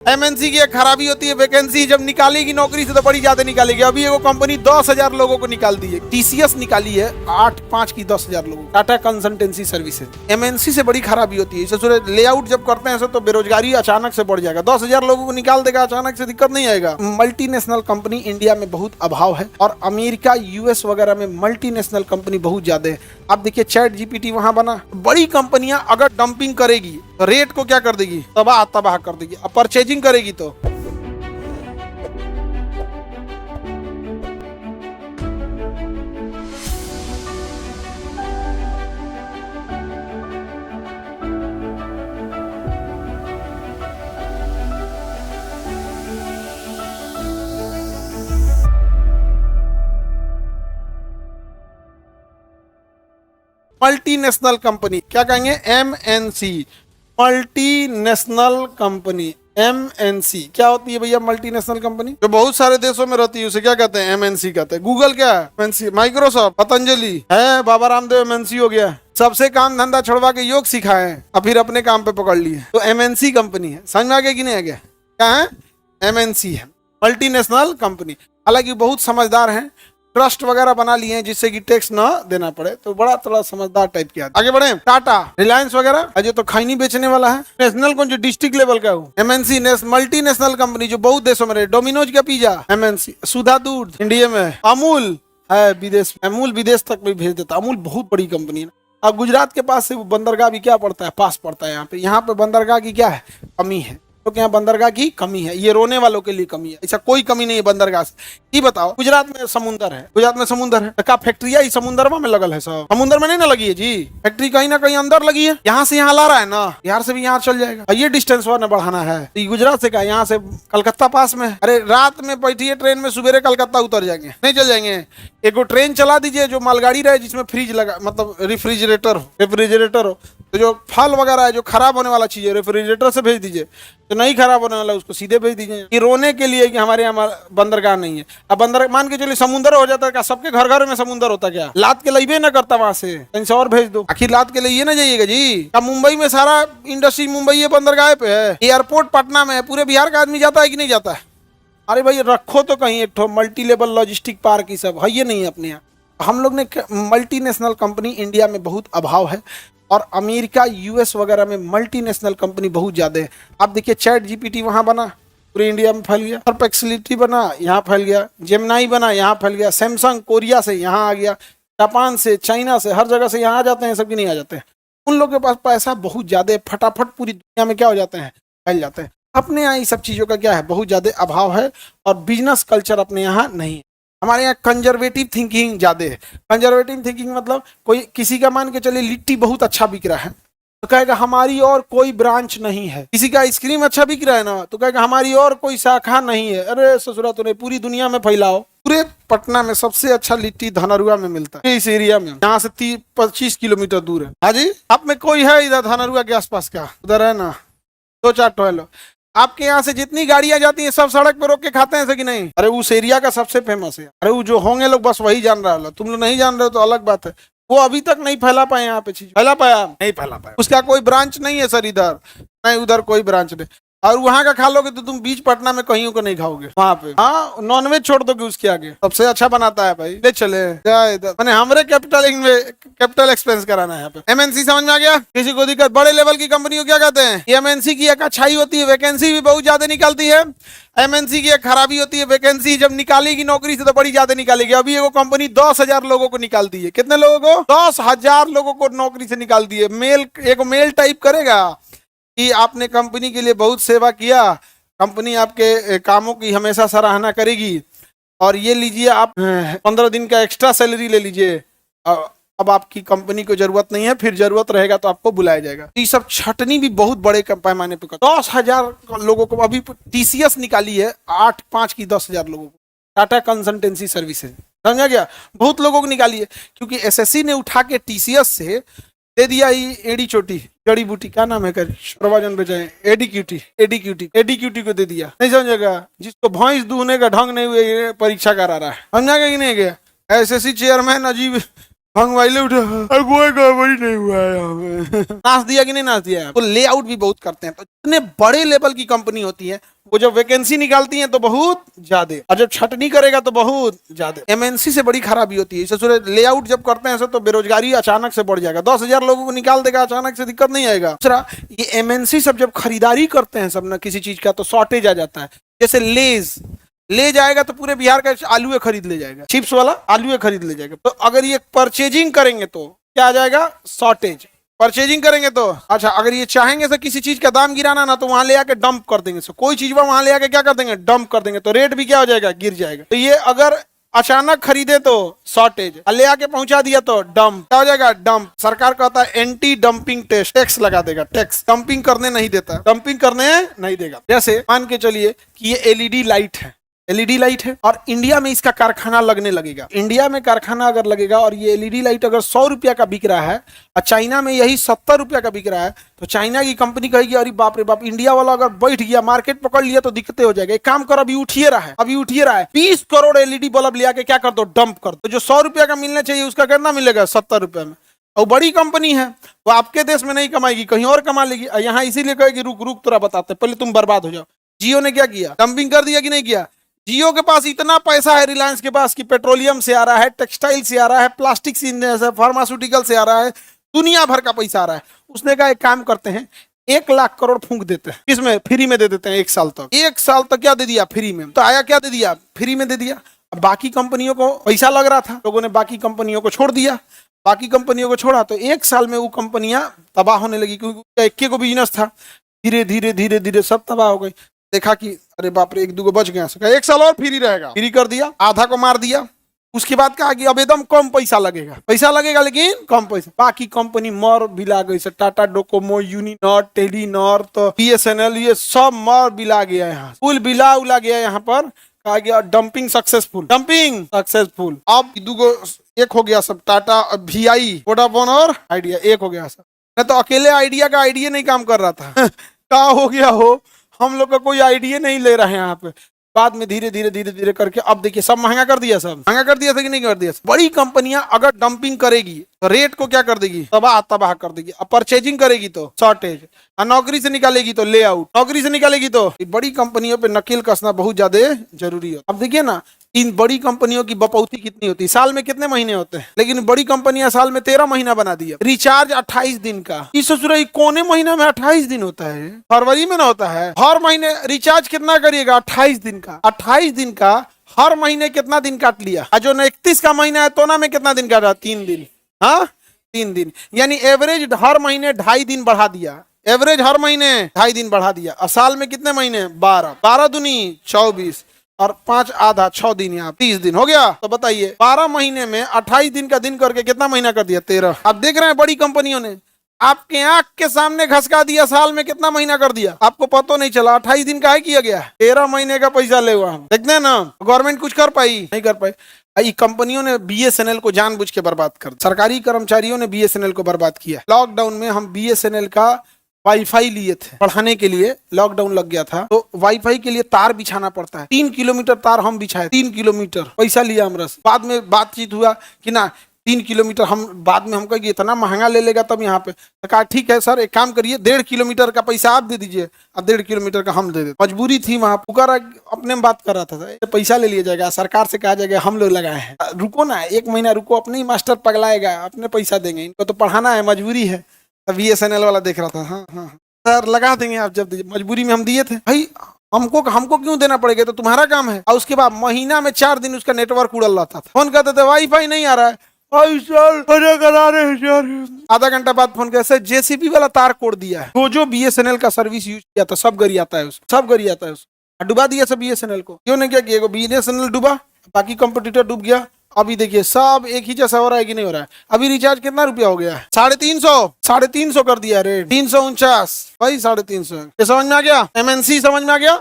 MNC की एक खराबी होती है, वैकेंसी जब निकालेगी नौकरी से तो बड़ी ज्यादा निकालेगी। अभी एगो कंपनी 10,000 लोगों को निकाल दी है, टीसीएस निकाली है 8-5 की 10,000 लोगों, टाटा कंसल्टेंसी सर्विसेज। एमएनसी से बड़ी खराबी होती है, लेआउट जब करते हैं तो बेरोजगारी अचानक से बढ़ जाएगा। 10,000 लोगों को निकाल देगा अचानक से, दिक्कत नहीं आएगा। मल्टीनेशनल कंपनी इंडिया में बहुत अभाव है और अमेरिका यूएस वगैरह में मल्टीनेशनल कंपनी बहुत ज्यादा है। आप देखिए चैट जीपीटी वहां बना, बड़ी कंपनियां अगर डंपिंग करेगी तो रेट को क्या कर देगी, तबाह तबाह कर देगी। अब परचेजिंग करेगी तो मल्टीनेशनल कंपनी क्या कहेंगे, एमएनसी, मल्टीनेशनल कंपनी। एमएनसी क्या होती है भैया, मल्टीनेशनल कंपनी जो बहुत सारे देशों में रहती है उसे क्या कहते हैं, एमएनसी कहते हैं। गूगल क्या है, एमएनसी। माइक्रोसॉफ्ट, पतंजलि है, बाबा रामदेव एमएनसी हो गया। सबसे काम धंधा छुड़वा के योग सिखाए और फिर अपने काम पे पकड़ लिए, तो एमएनसी कंपनी है। समझ में आ गया कि नहीं आ गया, क्या है, एमएनसी है, मल्टीनेशनल कंपनी। हालांकि बहुत समझदार हैं, ट्रस्ट वगैरह बना लिए हैं जिससे कि टैक्स ना देना पड़े, तो बड़ा थोड़ा समझदार टाइप के आदमी। आगे बढ़े, टाटा, रिलायंस वगैरह, अजय तो खैनी बेचने वाला है। नेशनल कौन, जो डिस्ट्रिक्ट लेवल का हो, एमएनसी। मल्टीनेशनल कंपनी जो बहुत देशों में रहे, डोमिनोज का पिज्जा, एमएनसी। सुधा दूध इंडिया में, अमूल है विदेश में, अमूल विदेश तक भी भेज देता। अमूल बहुत बड़ी कंपनी है। अब गुजरात के पास से वो बंदरगाह भी क्या पड़ता है, पास पड़ता है। यहाँ पे बंदरगाह की क्या है, कमी है, तो क्या बंदरगाह की कमी है, ये रोने वालों के लिए कमी है। ऐसा कोई कमी नहीं है बंदरगाह से। ये बताओ, गुजरात में समुंदर है, गुजरात में समुंदर है, तो क्या फैक्ट्रिया ही समुंदर में लगल है सब, समुंदर में नहीं ना लगी है जी, फैक्ट्री कहीं ना कहीं अंदर लगी है। यहाँ से यहाँ ला रहा है ना, बिहार से भी यहाँ चल जाएगा। ये डिस्टेंस और न बढ़ाना है, तो गुजरात से क्या, यहाँ से कलकत्ता पास में। अरे रात में बैठिए ट्रेन में, सुबह कलकत्ता उतर जाएंगे, नहीं चल जाएंगे। एक ट्रेन चला दीजिए जो मालगाड़ी रहे, जिसमें फ्रिज लगा, मतलब रेफ्रिजरेटर हो, तो जो फल वगैरह है, जो खराब होने वाला चीज है, रेफ्रिजरेटर से भेज दीजिए, तो नहीं खराब होने वाला उसको सीधे भेज दीजिए। ये रोने के लिए कि हमारे यहाँ बंदरगाह नहीं है। अब बंदर मान के चलिए समुंदर हो जाता है, क्या सबके घर घर में समुंदर होता, क्या लाद के लइबे ना करता, वहां से कहीं से और भेज दो। आखिर लाद के लिए ना जाइएगा जी। क्या मुंबई में सारा इंडस्ट्री मुंबई बंदरगाह पे है, एयरपोर्ट पटना में है, पूरे बिहार का आदमी जाता है कि नहीं जाता है। अरे भाई रखो तो कहीं एक मल्टी लेवल लॉजिस्टिक पार्क, ही सब है ये नहीं अपने यहाँ। हम लोग ने मल्टीनेशनल कंपनी इंडिया में बहुत अभाव है और अमेरिका यूएस वगैरह में मल्टीनेशनल कंपनी बहुत ज्यादा है। आप देखिए चैट जीपीटी वहां बना, पूरे इंडिया में फैल गया। परप्लेक्सिटी बना, यहाँ फैल गया। जेमिनाई बना, यहाँ फैल गया। सैमसंग कोरिया से यहाँ आ गया, जापान से, चाइना से, हर जगह से यहाँ आ जाते हैं, सबकी नहीं आ जाते हैं। उन लोगों के पास पैसा बहुत ज्यादा है, फटाफट पूरी दुनिया में क्या हो जाते हैं, फैल जाते हैं। अपने यहाँ ये सब चीजों का क्या है, बहुत ज्यादा अभाव है और बिजनेस कल्चर अपने यहाँ नहीं है। हमारे यहाँ कंजर्वेटिव थिंकिंग ज्यादा है। कंजर्वेटिव थिंकिंग मतलब कोई किसी का मान के चलिए लिट्टी बहुत अच्छा बिक रहा है तो कहेगा हमारी और कोई ब्रांच नहीं है। किसी का आइसक्रीम अच्छा बिक रहा है ना, तो कहेगा हमारी और कोई शाखा नहीं है। अरे ससुरा तूने पूरी दुनिया में फैलाओ। पूरे पटना में सबसे अच्छा लिट्टी धनरुआ में मिलता है, इस एरिया में, यहाँ से 25 किलोमीटर दूर है। हाँ जी, आप में कोई है इधर धनरुआ के आसपास का, उधर है ना 2-4 टोलो। आपके यहाँ से जितनी गाड़ियां जाती हैं सब सड़क पे रोक के खाते हैं, ऐसे कि नहीं? अरे उस एरिया का सबसे फेमस है। अरे वो जो होंगे लोग बस वही जान रहा है, तुम लोग नहीं जान रहे हो तो अलग बात है। वो अभी तक नहीं फैला पाए, यहाँ पे चीज फैला पाया, नहीं फैला पाया। उसका कोई ब्रांच नहीं है सर, इधर नहीं, उधर कोई ब्रांच नहीं। और वहां का खा लोगे तो तुम बीच पटना में कहीं को नहीं खाओगे वहां पे। हाँ, नॉनवेज छोड़ दोगे उसके आगे, सबसे अच्छा बनाता है भाई, ले चले मैंने हमरे कैपिटल एक्सपेंस कराना है यहाँ पे। एमएनसी समझ में आ गया? किसी को दिक्कत? बड़े लेवल की कंपनी को क्या कहते हैं? एमएनसी की एक अच्छाई होती है, वैकेंसी भी बहुत ज्यादा निकलती है। एमएनसी की एक खराबी होती है, वैकेंसी जब निकालेगी नौकरी से तो बड़ी ज्यादा निकालेगी। अभी एगो कंपनी 10,000 लोगों को निकाल दी है। कितने लोगों को? 10,000 लोगों को नौकरी से निकाल दी है। मेल टाइप करेगा कि आपने कंपनी के लिए बहुत सेवा किया, कंपनी आपके कामों की हमेशा सराहना करेगी, और ये लीजिए आप 15 दिन का एक्स्ट्रा सैलरी ले लीजिए। अब आपकी कंपनी को जरूरत नहीं है, फिर जरूरत रहेगा तो आपको बुलाया जाएगा। ये सब छटनी भी बहुत बड़े पैमाने पे 10,000 लोगों को अभी टीसीएस निकाली है, 8-5 की 10,000 लोगों को, टाटा कंसल्टेंसी सर्विसेज। समझा गया? बहुत लोगों को निकाली है क्योंकि एसएससी ने उठा के टीसीएस से दे दिया ही एडी चोटी, जड़ी बूटी, क्या नाम है कर सर्वजन बचाए, एडीक्यूटी को दे दिया। नहीं समझेगा? जिसको भैंस दूहने का ढंग नहीं हुए परीक्षा करा रहा है। समझा गया कि नहीं गया? एसएससी चेयरमैन अजीब मोबाइल उठा, कोई गड़बड़ी नहीं हुआ है यहाँ पे। नाच दिया कि नहीं नाच दिया है? तो लेआउट भी बहुत करते हैं। तो इतने बड़े लेवल की कंपनी होती है, वो जब वैकेंसी निकालती है तो बहुत ज्यादा, और जब छटनी करेगा तो बहुत ज्यादा। एमएनसी से बड़ी खराबी होती है। लेआउट जब करते हैं तो बेरोजगारी अचानक से बढ़ जाएगा। 10,000 लोगों को निकाल देगा अचानक से, दिक्कत नहीं आएगा। दूसरा, ये एमएनसी सब जब खरीदारी करते हैं सब ना किसी चीज का, तो शॉर्टेज आ जाता है। जैसे लेज ले जाएगा तो पूरे बिहार का आलू खरीद ले जाएगा, चिप्स वाला आलू खरीद ले जाएगा। तो अगर ये परचेजिंग करेंगे तो क्या आ जाएगा? शॉर्टेज। परचेजिंग करेंगे तो अच्छा, अगर ये चाहेंगे तो किसी चीज का दाम गिराना ना, तो वहां ले आके डंप कर देंगे। कोई चीज वहां ले आके क्या कर देंगे? डंप कर देंगे। तो रेट भी क्या हो जाएगा? गिर जाएगा। तो ये अगर अचानक खरीदे तो शॉर्टेज, ले आके पहुंचा दिया तो डंप। क्या हो जाएगा? डंप। सरकार कहता है एंटी डंपिंग टैक्स लगा देगा। टैक्स डंपिंग करने नहीं देता, डंपिंग करने नहीं देगा। जैसे मान के चलिए कि ये एलईडी लाइट है, एलईडी लाइट है, और इंडिया में इसका कारखाना लगने लगेगा। इंडिया में कारखाना अगर लगेगा और ये एलईडी लाइट अगर 100 रुपया का बिक रहा है और चाइना में यही 70 रुपया का बिक रहा है, तो चाइना की कंपनी कहेगी अरे बाप रे बाप, इंडिया वाला अगर बैठ गया, मार्केट पकड़ लिया तो दिक्कतें हो जाएगा। एक काम कर, अभी उठिए रहा है 20 करोड़ एलईडी बल्ब ले आके क्या कर दो? डंप कर दो। जो 100 रुपया का मिलना चाहिए उसका कितना मिलेगा? 70 रुपया में। और बड़ी कंपनी है, वो आपके देश में नहीं कमाएगी, कहीं और कमा लेगी। यहाँ इसीलिए कहेगी रुक रुक तोरा बताते, पहले तुम बर्बाद हो जाओ। जियो ने क्या किया? डंपिंग कर दिया कि नहीं किया? जियो के पास इतना पैसा है, रिलायंस के पास, कि पेट्रोलियम से आ रहा है, टेक्सटाइल से आ रहा है, प्लास्टिक से, फार्मास्यूटिकल से आ रहा है, दुनिया भर का पैसा आ रहा है। उसने कहा एक काम करते हैं, 1 लाख करोड़ फूंक देते हैं। किसमें? फ्री में दे देते हैं 1 साल तक। 1 साल तक क्या दे दिया? फ्री में। तो आया क्या दे दिया? फ्री में दे दिया। अब बाकी कंपनियों को पैसा लग रहा था, लोगों ने बाकी कंपनियों को छोड़ दिया। बाकी कंपनियों को छोड़ा तो 1 साल में वो कंपनियां तबाह होने लगी, क्योंकि एक को बिजनेस था। धीरे धीरे धीरे धीरे सब तबाह हो गई। देखा कि अरे बाप रे, 1-2 बच गया, 1 साल और फ्री रहेगा। फ्री कर दिया, आधा को मार दिया। उसके बाद कहा कि अब एकदम कम पैसा लगेगा लेकिन कम पैसा। बाकी कंपनी मर बिला गई से, टाटा डोकोमो, यूनिनॉर, टेलीनॉर, तो बीएसएनएल, ये सब मर बिला गया। यहाँ फुल बिला उला गया। यहाँ पर कहा गया डंपिंग सक्सेसफुल। अब 2 एक हो गया सब, टाटा, VI, वोडाफोन और आइडिया एक हो गया सब। मैं तो अकेले आइडिया का आइडिया नहीं काम कर रहा था। क्या हो गया हो, हम लोग का कोई आइडिया नहीं ले रहे हैं यहाँ पे। बाद में धीरे धीरे करके अब देखिए सब महंगा कर दिया, सब महंगा कर दिया था कि नहीं कर दिया। बड़ी कंपनियां अगर डंपिंग करेगी तो रेट को क्या कर देगी? तबाह कर देगी। अब परचेजिंग करेगी तो शॉर्टेज, और नौकरी से निकालेगी तो ले आउट, नौकरी से निकालेगी तो बड़ी कंपनियों पे नकेल कसना बहुत ज्यादा जरूरी है। अब देखिए ना, इन बड़ी कंपनियों की बपौती कितनी होती है, साल में कितने महीने होते हैं, लेकिन बड़ी कंपनियां साल में 13 महीना बना दिया। रिचार्ज 28 दिन का, इस ससुराई कोने महीना में 28 दिन होता है, फरवरी में ना होता है। हर महीने रिचार्ज कितना करिएगा? 28 दिन का। 28 दिन का हर महीने कितना दिन काट लिया? और जो 31 का महीना है तो ना में कितना दिन काटा? 3 दिन। हाँ, 3 दिन, यानी एवरेज हर महीने 2.5 दिन बढ़ा दिया। एवरेज हर महीने 2.5 दिन बढ़ा दिया। और साल में कितने महीने? 12 दूनी 24 और 5 आधा 6 दिन, यहाँ 30 दिन हो गया। तो बताइए 12 महीने में 28 दिन का दिन करके कितना महीना कर दिया? 13। अब देख रहे हैं बड़ी कंपनियों ने आपके आंख के सामने घसका दिया, साल में कितना महीना कर दिया आपको पता नहीं चला। 28 दिन का है किया गया, 13 महीने का पैसा ले हुआ। देखते हैं ना, गवर्नमेंट कुछ कर पाई? नहीं कर पाई। कंपनियों ने बीएसएनएल को जानबूझ के बर्बाद कर दिया। सरकारी कर्मचारियों ने बीएसएनएल को बर्बाद किया। लॉकडाउन में हम बीएसएनएल का वाईफाई लिए थे पढ़ाने के लिए, लॉकडाउन लग गया था तो वाईफाई के लिए तार बिछाना पड़ता है। 3 किलोमीटर तार हम बिछाए, 3 किलोमीटर पैसा लिया हमरा से। बाद में बातचीत हुआ कि ना 3 किलोमीटर हम, बाद में हम कहे इतना महंगा ले लेगा तब यहाँ पे। तो कहा ठीक है सर, एक काम करिए 1.5 किलोमीटर का पैसा आप दे दीजिए और 1.5 किलोमीटर का हम दे देते। मजबूरी थी वहाँ, पुकारा अपने में बात कर रहा था, पैसा ले लिया जाएगा, सरकार से कहा जाएगा हम लोग लगाए हैं, रुको ना 1 महीना रुको, अपने ही मास्टर पगलाएगा, अपने पैसा देंगे, इनको तो पढ़ाना है, मजबूरी है। बीएसएनएल वाला देख रहा था, हाँ हाँ सर लगा देंगे आप जब दीजिए। मजबूरी में हम दिए थे भाई, हमको क्यों देना पड़ेगा, तो तुम्हारा काम है। और उसके बाद महीना में 4 दिन उसका नेटवर्क उड़ल रहता था। फोन करते थे वाईफाई नहीं आ रहा है, आधा घंटा बाद फोन किया, सर जेसीबी वाला तार कोड़ दिया है। जो बीएसएनएल का सर्विस यूज किया था सब गरियाता है उसको, सब गरियाता है उसको। डुबा दिया सब बीएसएनएल को। क्यों नहीं क्या किया? बीएसएनएल डूबा, बाकी कंपटीटर डूब गया। अभी देखिए सब एक ही जैसा हो रहा है कि नहीं हो रहा है। अभी रिचार्ज कितना रुपया हो गया है? 350 कर दिया रेट, 349 भाई 350। ये समझ में आ गया? एमएनसी समझ में आ गया?